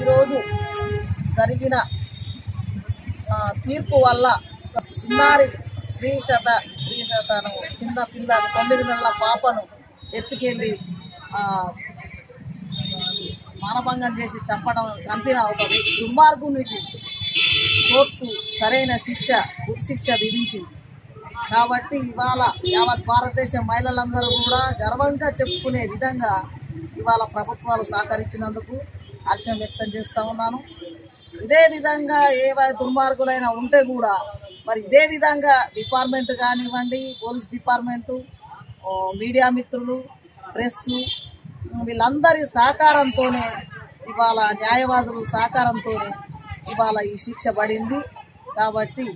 ఈరోజు జరిగిన తీర్పు వల్ల చిన్నారి శ్రీశతను చిన్న పిల్ల 9 నెలల పాపను ఎత్తుకెళ్ళి మానభంగం చేసి చంపిన ఒక దుర్మార్గునికి కోర్టు సరైన ఉరిశిక్ష విధించింది. కాబట్టి ఇవాళ యావత్ భారతదేశం మహిళలందరూ కూడా గర్వంగా చెప్పుకునే విధంగా ఇవాళ ప్రభుత్వాలు సహకరించినందుకు హర్షం వ్యక్తం చేస్తూ ఉన్నాను. ఇదే విధంగా ఏ దుర్మార్గులైనా ఉంటే కూడా మరి ఇదే విధంగా డిపార్ట్మెంట్ కానివ్వండి, పోలీస్ డిపార్ట్మెంటు, మీడియా మిత్రులు, ప్రెస్ వీళ్ళందరి సహకారంతోనే ఇవాళ న్యాయవాదులు సహకారంతోనే ఇవాళ ఈ శిక్ష పడింది. కాబట్టి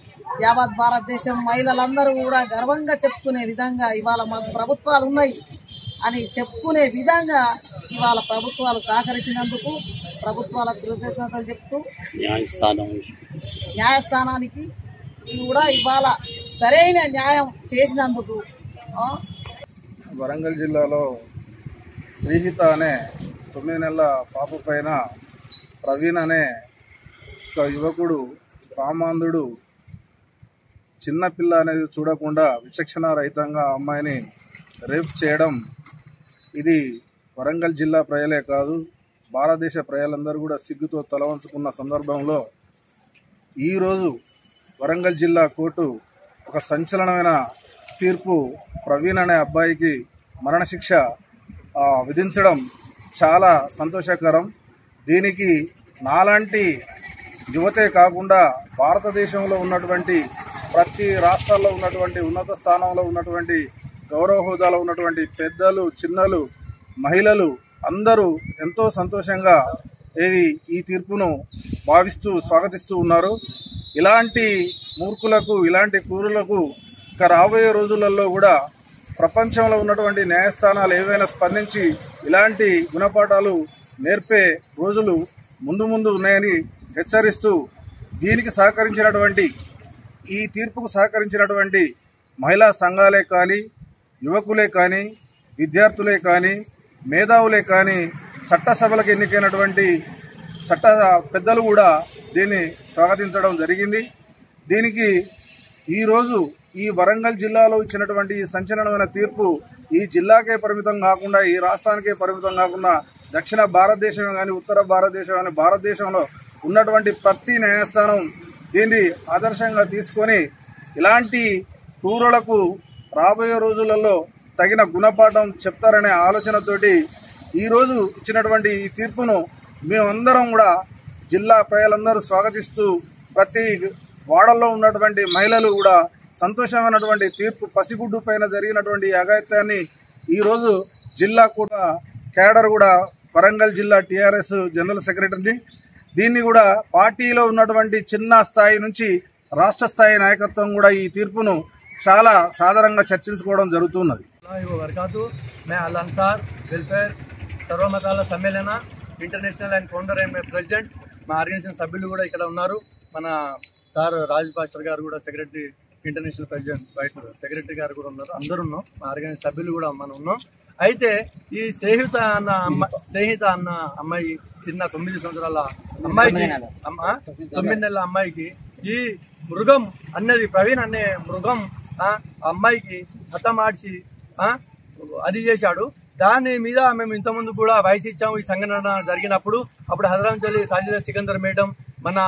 యావత్ భారతదేశం మహిళలందరూ కూడా గర్వంగా చెప్పుకునే విధంగా ఇవాళ మాకు ప్రభుత్వాలు ఉన్నాయి అని చెప్పుకునే విధంగా ఇవాళ ప్రభుత్వాలు సహకరించినందుకు ప్రభుత్వాలకు కృతజ్ఞతలు చెప్తూ న్యాయస్థానానికి కూడా ఇవాళ సరైన న్యాయం చేసినందుకు. వరంగల్ జిల్లాలో శ్రీహిత అనే 9 నెలల పాప పైన ప్రవీణ్ అనే ఒక యువకుడు రామాంధుడు చిన్నపిల్ల అనేది చూడకుండా విచక్షణ రహితంగా అమ్మాయిని రేప్ చేయడం, ఇది వరంగల్ జిల్లా ప్రజలే కాదు భారతదేశ ప్రజలందరూ కూడా సిగ్గుతో తలవంచుకున్న సందర్భంలో ఈరోజు వరంగల్ జిల్లా కోర్టు ఒక సంచలనమైన తీర్పు ప్రవీణ్ అనే అబ్బాయికి మరణశిక్ష విధించడం చాలా సంతోషకరం. దీనికి నాలాంటి యువతే కాకుండా భారతదేశంలో ఉన్నటువంటి ప్రతి రాష్ట్రాల్లో ఉన్నటువంటి ఉన్నత స్థానంలో ఉన్నటువంటి గౌరవ హోదాలో ఉన్నటువంటి పెద్దలు, చిన్నలు, మహిళలు అందరూ ఎంతో సంతోషంగా ఈ తీర్పును భావిస్తూ స్వాగతిస్తూ ఉన్నారు. ఇలాంటి మూర్ఖులకు, ఇలాంటి క్రూరులకు ఇక రాబోయే రోజులలో కూడా ప్రపంచంలో ఉన్నటువంటి న్యాయస్థానాలు ఏవైనా స్పందించి ఇలాంటి గుణపాఠాలు నేర్పే రోజులు ముందు ముందు ఉన్నాయని హెచ్చరిస్తూ దీనికి సహకరించినటువంటి ఈ తీర్పుకు సహకరించినటువంటి మహిళా సంఘాలే కానీ, యువకులే కానీ, విద్యార్థులే కానీ, మేధావులే కానీ, చట్టసభలకు ఎన్నికైనటువంటి చట్ట పెద్దలు కూడా దీన్ని స్వాగతించడం జరిగింది. దీనికి ఈరోజు ఈ వరంగల్ జిల్లాలో ఇచ్చినటువంటి ఈ సంచలనమైన తీర్పు ఈ జిల్లాకే పరిమితం కాకుండా, ఈ రాష్ట్రానికే పరిమితం కాకుండా దక్షిణ భారతదేశం కానీ, ఉత్తర భారతదేశం కానీ, భారతదేశంలో ఉన్నటువంటి ప్రతి న్యాయస్థానం దీన్ని ఆదర్శంగా తీసుకొని ఇలాంటి క్రూరులకు రాబోయే రోజులలో తగిన గుణపాఠం చెప్తారనే ఆలోచనతోటి ఈరోజు ఇచ్చినటువంటి ఈ తీర్పును మేమందరం కూడా జిల్లా ప్రజలందరూ స్వాగతిస్తూ ప్రతి వాడల్లో ఉన్నటువంటి మహిళలు కూడా సంతోషమైనటువంటి తీర్పు, పసిగుడ్డు పైన జరిగినటువంటి అఘాయిత్యాన్ని ఈరోజు జిల్లా కూడా కేడర్ కూడా వరంగల్ జిల్లా టీఆర్ఎస్ జనరల్ సెక్రటరీని దీన్ని కూడా పార్టీలో ఉన్నటువంటి చిన్న స్థాయి నుంచి రాష్ట్ర స్థాయి నాయకత్వం కూడా ఈ తీర్పును చాలా సాధారణంగా చర్చించుకోవడం జరుగుతున్నది. मैं अल अंसार वेलफेयर सर्वमताల సమ్మేళన international and founder and president. మా ఆర్గనైజేషన్ సభ్యులు కూడా ఇక్కడ ఉన్నారు. మన సార్ రాజ్ పాస్టర్ గారు కూడా secretary, international president white secretary గారు కూడా ఉన్నారు. అందరూ ఉన్నాం, మా ఆర్గనైజేషన్ సభ్యులు కూడా మనం ఉన్నాం. అయితే ఈ స్నేహిత అన్న అమ్మాయి చిన్న 9 సంవత్సరాల అమ్మాయికి 9 నెలల అమ్మాయికి ఈ మృగం అన్నది ప్రవీణ్ అనే మృగం అమ్మాయికి హతమార్చి అది చేశాడు. దాని మీద మేము ఇంతకుముందు కూడా వాయిస్ ఇచ్చాము. ఈ సంఘటన జరిగినప్పుడు అప్పుడు హజరాంచలి సాజిదా సికందర్ మేడం, మన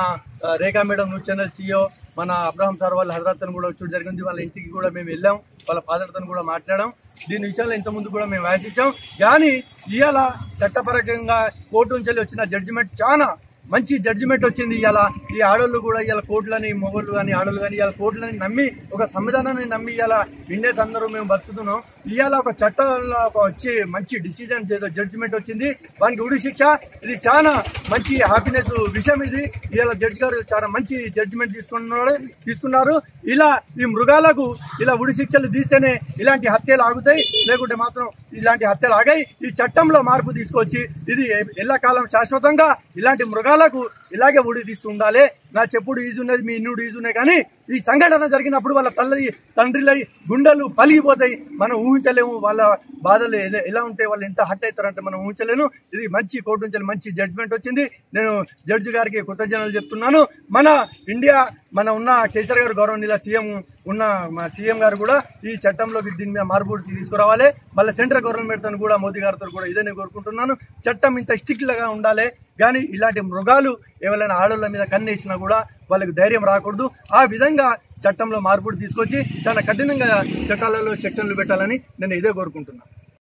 రేఖా మేడం, న్యూస్ ఛానల్ CEO, మన అబ్రహం సార్ వాళ్ళ హజరత్ను కూడా వచ్చి జరిగింది. వాళ్ళ ఇంటికి కూడా మేము వెళ్ళాం, వాళ్ళ ఫాదర్తో కూడా మాట్లాడాం. దీని విషయాల్లో ఇంతకుముందు కూడా మేము వాయిస్ ఇచ్చాం. కానీ ఇవాళ చట్టపరంగా కోర్టు నుంచి వచ్చిన జడ్జిమెంట్ చాలా మంచి జడ్జిమెంట్ వచ్చింది. ఇవాళ ఈ ఆడోళ్ళు కూడా ఇవాళ కోర్టులని, మొగోళ్ళు కానీ ఆడోళ్ళు కానీ ఇవాళ కోర్టులని నమ్మి, ఒక సంవిధానాన్ని నమ్మి ఇవాళ ఇండియన్స్ అందరూ మేము బతుకుతున్నాం. ఇవాళ ఒక చట్టంలో వచ్చి మంచి డిసిజన్ జడ్జిమెంట్ వచ్చింది, వానికి ఉడి శిక్ష. ఇది చాలా మంచి హ్యాపీనెస్ విషయం. ఇది ఇవాళ జడ్జి గారు చాలా మంచి జడ్జిమెంట్ తీసుకున్నారు. ఇలా ఈ మృగాలకు ఇలా ఉడి శిక్షలు తీస్తేనే ఇలాంటి హత్యలు ఆగుతాయి, లేకుంటే మాత్రం ఇలాంటి హత్యలు ఆగాయి. ఈ చట్టంలో మార్పు తీసుకొచ్చి ఇది ఎల్లకాలం శాశ్వతంగా ఇలాంటి మృగాలకు ఇలాగే ఉడి తీస్తూ ఉండాలి. నా చెప్పుడు ఈజు ఉన్నది, మీ ఇన్నుడు ఈజు ఉన్నాయి. కానీ ఈ సంఘటన జరిగినప్పుడు వాళ్ళ తండ్రిలై గుండెలు పలిగిపోతాయి. మనం ఊహించలేము వాళ్ళ బాధలు ఎలా ఉంటాయి, వాళ్ళు ఎంత హట్ అవుతారంటే మనం ఊహించలేము. ఇది మంచి కోర్టు నుంచి మంచి జడ్జిమెంట్ వచ్చింది. నేను జడ్జి గారికి కృతజ్ఞతలు చెప్తున్నాను. మన ఇండియా ఉన్న కేసీఆర్ గారు గౌరవనీయుల సీఎం ఉన్న మా సీఎం గారు కూడా ఈ చట్టంలోకి దీని మీద మార్పు తీసుకురావాలి. మళ్ళీ సెంట్రల్ గవర్నమెంట్ తో కూడా మోదీ గారితో కూడా ఇదే నేను కోరుకుంటున్నాను. చట్టం ఇంత స్ట్రిక్ట్ గా ఉండాలి. కానీ ఇలాంటి మృగాలు ఎవరైనా ఆడోళ్ళ మీద కన్నేసినా కూడా వాళ్ళకి ధైర్యం రాకూడదు. ఆ విధంగా చట్టంలో మార్పులు తీసుకొచ్చి చాలా కఠినంగా చట్టాలలో సెక్షన్లు పెట్టాలని నేను ఇదే కోరుకుంటున్నాను.